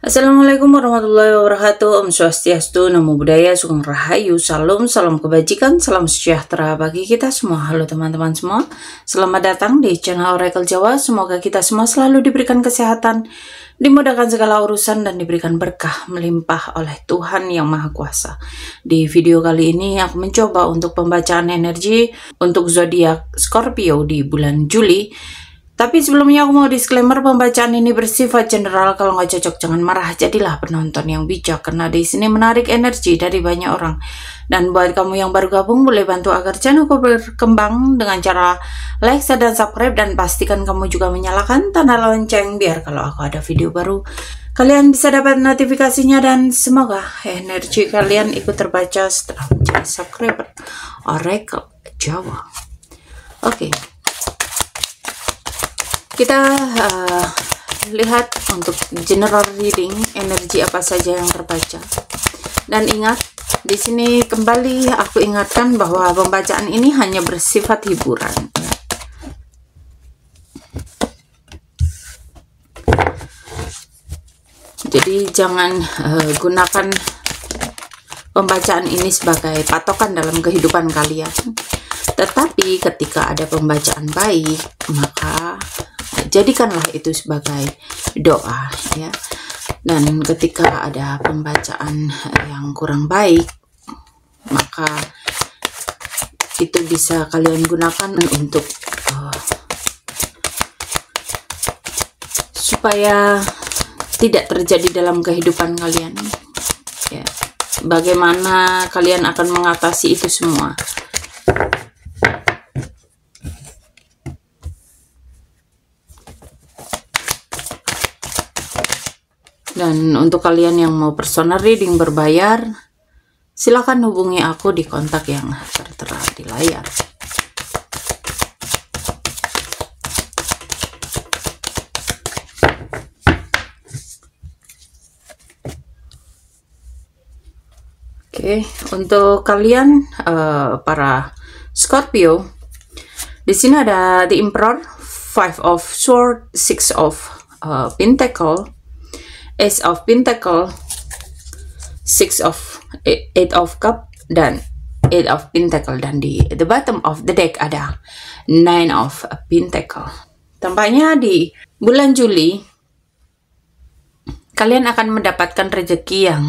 Assalamualaikum warahmatullahi wabarakatuh. Om Swastiastu, Namo Buddhaya, Sugeng Rahayu, salam kebajikan, salam sejahtera bagi kita semua. Halo teman-teman semua, selamat datang di channel Oracle Jawa. Semoga kita semua selalu diberikan kesehatan, dimudahkan segala urusan, dan diberikan berkah melimpah oleh Tuhan Yang Maha Kuasa. Di video kali ini aku mencoba untuk pembacaan energi untuk zodiak Scorpio di bulan Juli. Tapi sebelumnya aku mau disclaimer, pembacaan ini bersifat general. Kalau nggak cocok jangan marah, jadilah penonton yang bijak karena di sini menarik energi dari banyak orang. Dan buat kamu yang baru gabung, boleh bantu agar channelku berkembang dengan cara like, share, dan subscribe, dan pastikan kamu juga menyalakan tanda lonceng biar kalau aku ada video baru kalian bisa dapat notifikasinya. Dan semoga energi kalian ikut terbaca setelah menjadi subscriber Oracle Jawa. Oke. Kita lihat untuk general reading energi apa saja yang terbaca. Dan ingat, di sini kembali aku ingatkan bahwa pembacaan ini hanya bersifat hiburan. Jadi jangan gunakan pembacaan ini sebagai patokan dalam kehidupan kalian. Tetapi ketika ada pembacaan baik, maka jadikanlah itu sebagai doa, ya. Dan ketika ada pembacaan yang kurang baik, maka itu bisa kalian gunakan untuk supaya tidak terjadi dalam kehidupan kalian, ya. Bagaimana kalian akan mengatasi itu semua? Dan untuk kalian yang mau personal reading berbayar, silakan hubungi aku di kontak yang tertera di layar. Oke, untuk kalian para Scorpio, di sini ada The Emperor, Five of Swords, Six of Pentacle, Ace of Pentacle, Eight of Cup, dan Eight of Pentacle. Dan di the bottom of the deck ada Nine of Pentacle. Tampaknya di bulan Juli kalian akan mendapatkan rezeki yang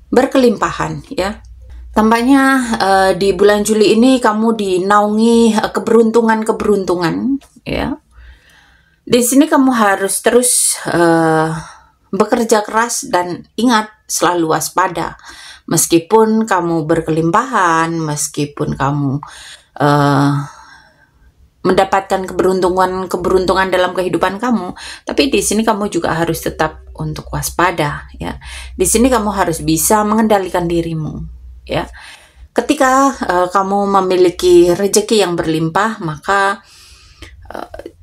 berkelimpahan, ya. Tampaknya di bulan Juli ini kamu dinaungi keberuntungan, ya. Di sini kamu harus terus bekerja keras dan ingat selalu waspada. Meskipun kamu berkelimpahan, meskipun kamu mendapatkan keberuntungan dalam kehidupan kamu, tapi di sini kamu juga harus tetap untuk waspada, ya. Di sini kamu harus bisa mengendalikan dirimu, ya. Ketika kamu memiliki rezeki yang berlimpah, maka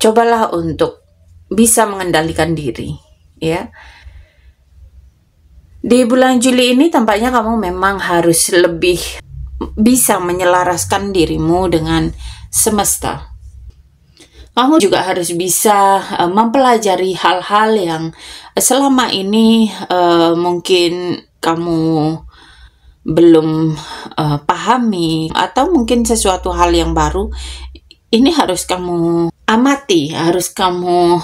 cobalah untuk bisa mengendalikan diri, ya. Di bulan Juli ini tampaknya kamu memang harus lebih bisa menyelaraskan dirimu dengan semesta. Kamu juga harus bisa mempelajari hal-hal yang selama ini mungkin kamu belum pahami, atau mungkin sesuatu hal yang baru. Ini harus kamu amati, harus kamu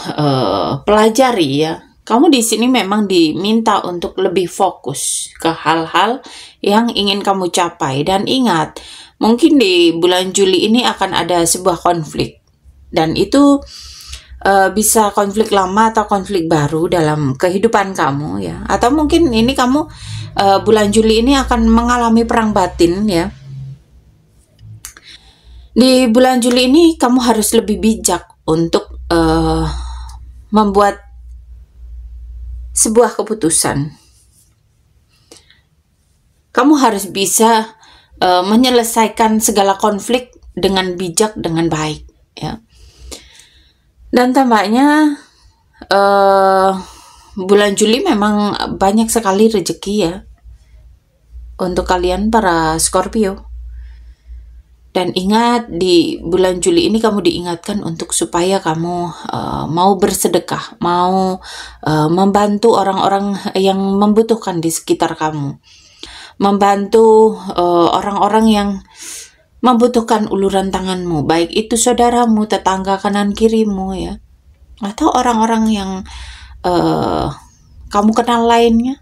pelajari, ya. Kamu di sini memang diminta untuk lebih fokus ke hal-hal yang ingin kamu capai. Dan ingat, mungkin di bulan Juli ini akan ada sebuah konflik. Dan itu bisa konflik lama atau konflik baru dalam kehidupan kamu, ya. Atau mungkin ini kamu bulan Juli ini akan mengalami perang batin, ya. Di bulan Juli ini kamu harus lebih bijak untuk membuat sebuah keputusan. Kamu harus bisa menyelesaikan segala konflik dengan bijak, dengan baik, ya. Dan tampaknya bulan Juli memang banyak sekali rezeki, ya, untuk kalian para Scorpio. Dan ingat, di bulan Juli ini kamu diingatkan untuk supaya kamu mau bersedekah, mau membantu orang-orang yang membutuhkan di sekitar kamu, membantu orang-orang yang membutuhkan uluran tanganmu, baik itu saudaramu, tetangga kanan kirimu ya, atau orang-orang yang kamu kenal lainnya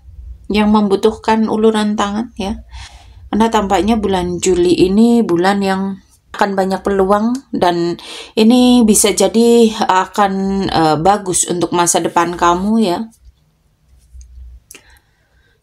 yang membutuhkan uluran tangan ya. Karena tampaknya bulan Juli ini bulan yang akan banyak peluang, dan ini bisa jadi akan bagus untuk masa depan kamu ya.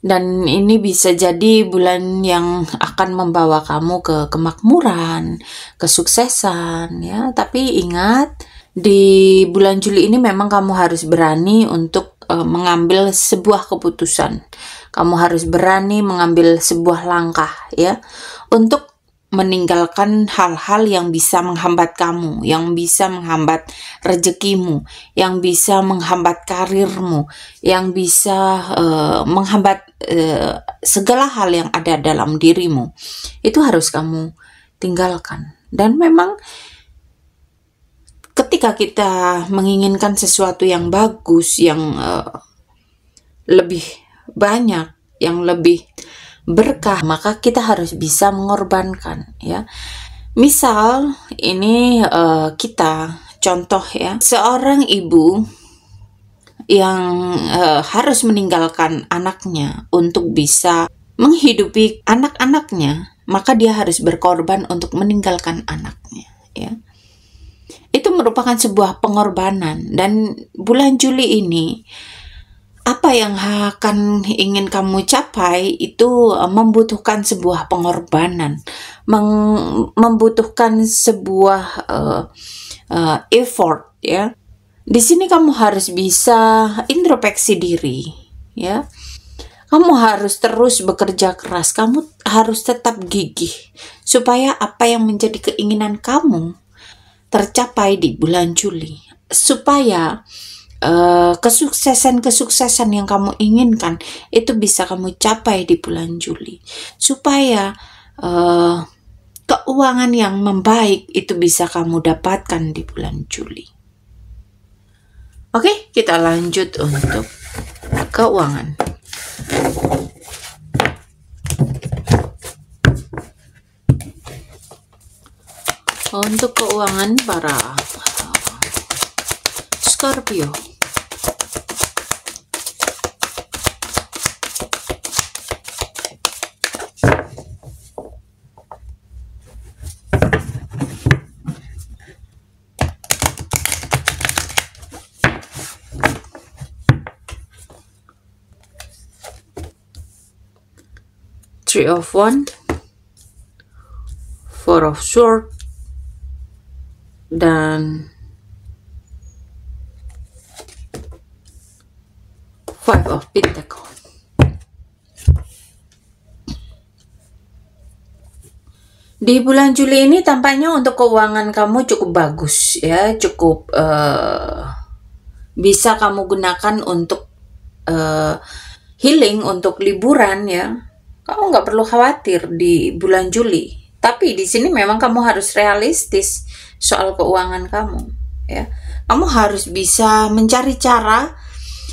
Dan ini bisa jadi bulan yang akan membawa kamu ke kemakmuran, kesuksesan ya. Tapi ingat, di bulan Juli ini memang kamu harus berani untuk mengambil sebuah keputusan. Kamu harus berani mengambil sebuah langkah ya, untuk meninggalkan hal-hal yang bisa menghambat kamu, yang bisa menghambat rezekimu, yang bisa menghambat karirmu, yang bisa menghambat segala hal yang ada dalam dirimu. Itu harus kamu tinggalkan. Dan memang ketika kita menginginkan sesuatu yang bagus, yang lebih banyak, yang lebih berkah, maka kita harus bisa mengorbankan ya. Misal ini kita contoh ya, seorang ibu yang harus meninggalkan anaknya untuk bisa menghidupi anak-anaknya, maka dia harus berkorban untuk meninggalkan anaknya ya. Itu merupakan sebuah pengorbanan. Dan bulan Juli ini, apa yang akan ingin kamu capai itu membutuhkan sebuah pengorbanan, membutuhkan sebuah effort ya. Di sini kamu harus bisa introspeksi diri ya. Kamu harus terus bekerja keras, kamu harus tetap gigih supaya apa yang menjadi keinginan kamu tercapai di bulan Juli, supaya kesuksesan-kesuksesan yang kamu inginkan itu bisa kamu capai di bulan Juli, supaya keuangan yang membaik itu bisa kamu dapatkan di bulan Juli. Oke, kita lanjut untuk keuangan. Untuk keuangan para Scorpio. Three of Wands, Four of Swords, dan Five of Pentacles. Di bulan Juli ini tampaknya untuk keuangan kamu cukup bagus ya, cukup bisa kamu gunakan untuk healing, untuk liburan ya. Kamu nggak perlu khawatir di bulan Juli. Tapi di sini memang kamu harus realistis soal keuangan kamu ya. Kamu harus bisa mencari cara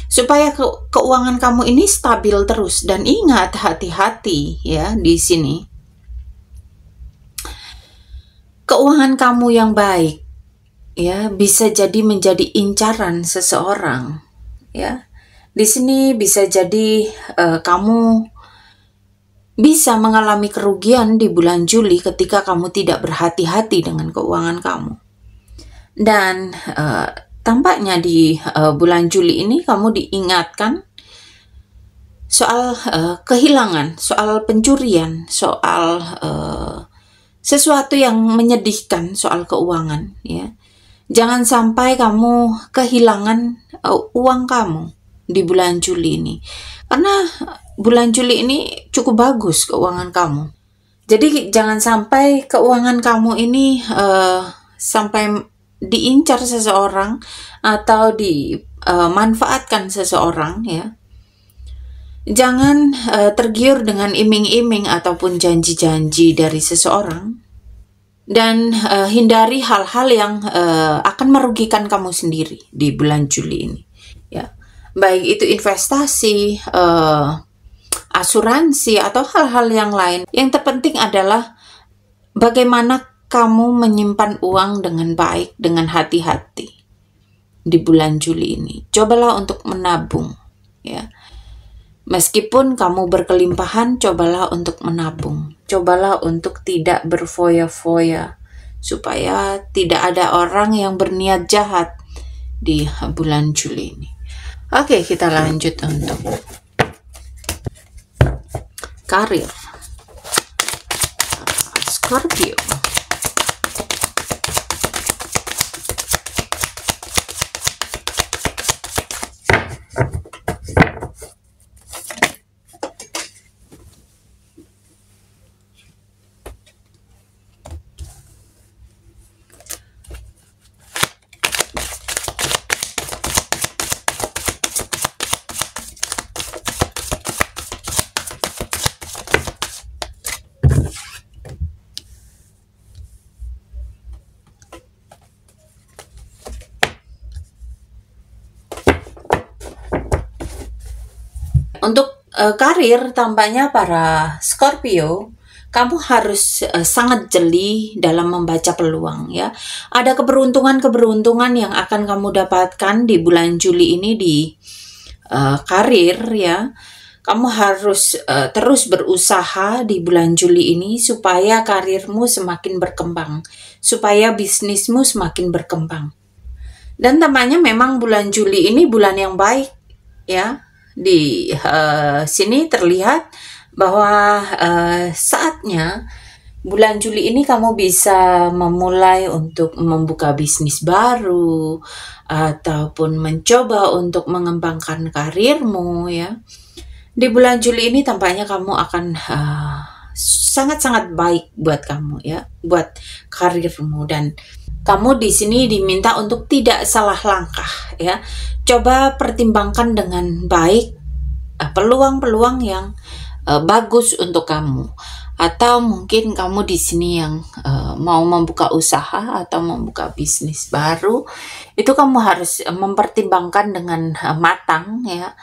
supaya keuangan kamu ini stabil terus. Dan ingat, hati-hati ya di sini. Keuangan kamu yang baik ya bisa jadi menjadi incaran seseorang ya. Di sini bisa jadi kamu bisa mengalami kerugian di bulan Juli ketika kamu tidak berhati-hati dengan keuangan kamu. Dan tampaknya di bulan Juli ini kamu diingatkan soal kehilangan, soal pencurian, soal sesuatu yang menyedihkan soal keuangan ya. Jangan sampai kamu kehilangan uang kamu di bulan Juli ini. Karena bulan Juli ini cukup bagus keuangan kamu. Jadi jangan sampai keuangan kamu ini sampai diincar seseorang atau dimanfaatkan seseorang ya. Jangan tergiur dengan iming-iming ataupun janji-janji dari seseorang. Dan hindari hal-hal yang akan merugikan kamu sendiri di bulan Juli ini, ya. Baik itu investasi, asuransi, atau hal-hal yang lain. Yang terpenting adalah bagaimana kamu menyimpan uang dengan baik, dengan hati-hati di bulan Juli ini. Cobalah untuk menabung, ya. Meskipun kamu berkelimpahan, cobalah untuk menabung. Cobalah untuk tidak berfoya-foya, supaya tidak ada orang yang berniat jahat di bulan Juli ini. Oke, kita lanjut untuk karir. Scorpio. Untuk karir, tampaknya para Scorpio, kamu harus sangat jeli dalam membaca peluang, ya. Ada keberuntungan-keberuntungan yang akan kamu dapatkan di bulan Juli ini di karir, ya. Kamu harus terus berusaha di bulan Juli ini supaya karirmu semakin berkembang, supaya bisnismu semakin berkembang. Dan tampaknya memang bulan Juli ini bulan yang baik, ya. Di sini terlihat bahwa saatnya bulan Juli ini kamu bisa memulai untuk membuka bisnis baru ataupun mencoba untuk mengembangkan karirmu, ya. Di bulan Juli ini tampaknya kamu akan sangat-sangat baik buat kamu, ya, buat karirmu. Dan kamu di sini diminta untuk tidak salah langkah, ya. Coba pertimbangkan dengan baik peluang-peluang yang bagus untuk kamu. Atau mungkin kamu di sini yang mau membuka usaha atau membuka bisnis baru, itu kamu harus mempertimbangkan dengan matang, ya,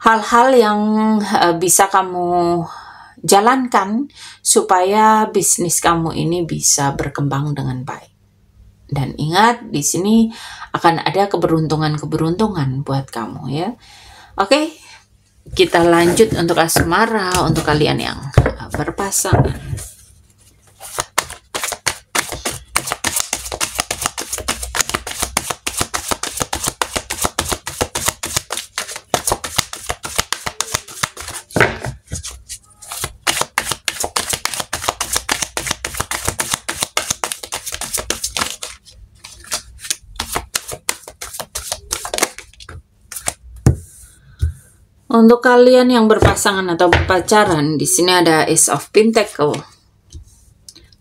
hal-hal yang bisa kamu jalankan supaya bisnis kamu ini bisa berkembang dengan baik. Dan ingat, di sini akan ada keberuntungan-keberuntungan buat kamu, ya. Oke, kita lanjut untuk asmara untuk kalian yang berpasangan. Untuk kalian yang berpasangan atau berpacaran, di sini ada Ace of Pentacle,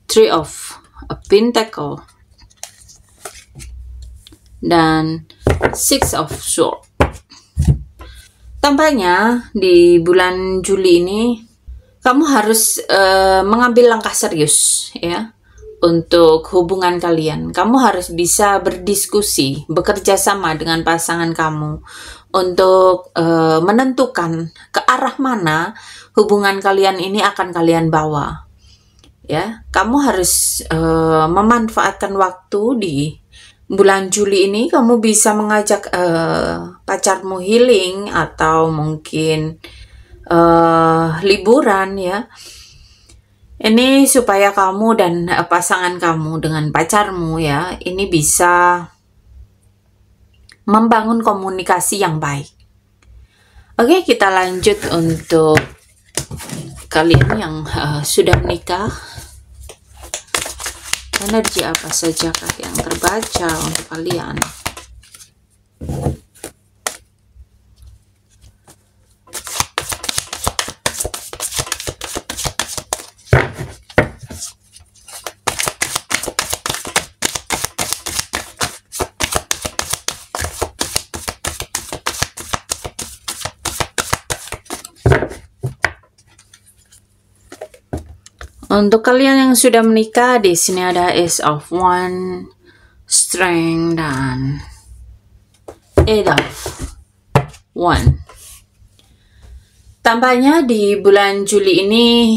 Three of Pentacle, dan Six of Swords. Tampaknya di bulan Juli ini kamu harus mengambil langkah serius, ya, untuk hubungan kalian. Kamu harus bisa berdiskusi, bekerja sama dengan pasangan kamu untuk menentukan ke arah mana hubungan kalian ini akan kalian bawa, ya. Kamu harus memanfaatkan waktu di bulan Juli ini. Kamu bisa mengajak pacarmu healing atau mungkin liburan, ya. Ini supaya kamu dan pasangan kamu dengan pacarmu, ya, ini bisa membangun komunikasi yang baik. Oke, kita lanjut untuk kalian yang sudah menikah. Energi apa sajakah yang terbaca untuk kalian? Untuk kalian yang sudah menikah, di sini ada Ace of Wands, Strength, dan Eight of Wands. Tampaknya di bulan Juli ini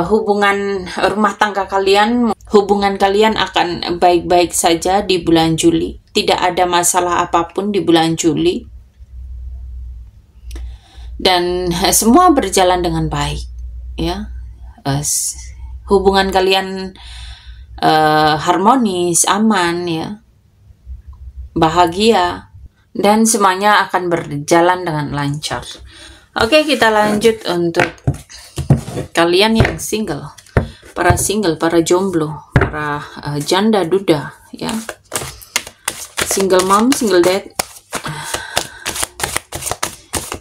hubungan rumah tangga kalian, hubungan kalian akan baik-baik saja di bulan Juli. Tidak ada masalah apapun di bulan Juli. Dan semua berjalan dengan baik, ya. Hubungan kalian harmonis, aman, ya. Bahagia, dan semuanya akan berjalan dengan lancar. Oke, kita lanjut untuk kalian yang single, para jomblo, para janda duda, ya, single mom, single dad.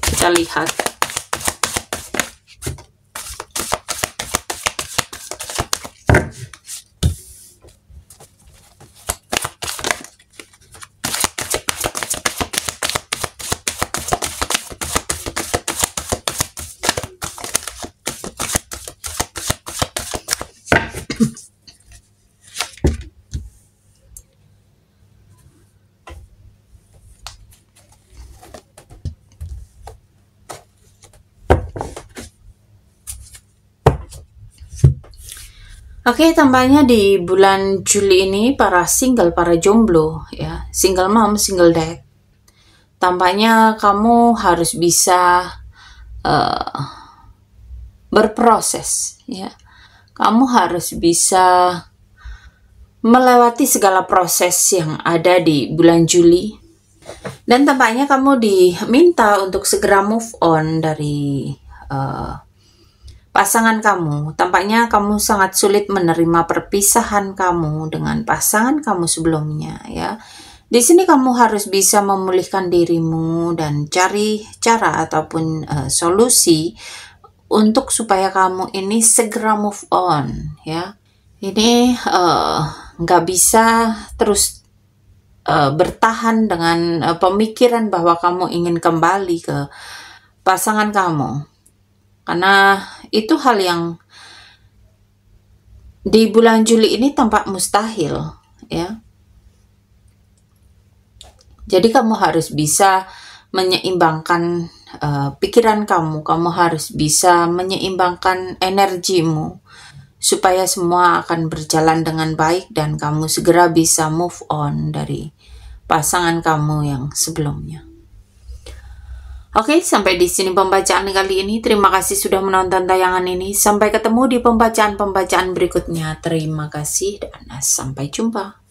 Kita lihat. Oke, tampaknya di bulan Juli ini para single, para jomblo, ya, single mom, single dad. Tampaknya kamu harus bisa berproses, ya. Kamu harus bisa melewati segala proses yang ada di bulan Juli. Dan tampaknya kamu diminta untuk segera move on dari pasangan kamu. Tampaknya kamu sangat sulit menerima perpisahan kamu dengan pasangan kamu sebelumnya, ya. Di sini kamu harus bisa memulihkan dirimu dan cari cara ataupun solusi untuk supaya kamu ini segera move on, ya. Ini nggak bisa terus bertahan dengan pemikiran bahwa kamu ingin kembali ke pasangan kamu. Karena itu hal yang di bulan Juli ini tampak mustahil, ya. Jadi kamu harus bisa menyeimbangkan pikiran kamu harus bisa menyeimbangkan energimu supaya semua akan berjalan dengan baik dan kamu segera bisa move on dari pasangan kamu yang sebelumnya. Oke, sampai di sini pembacaan kali ini. Terima kasih sudah menonton tayangan ini. Sampai ketemu di pembacaan-pembacaan berikutnya. Terima kasih dan sampai jumpa.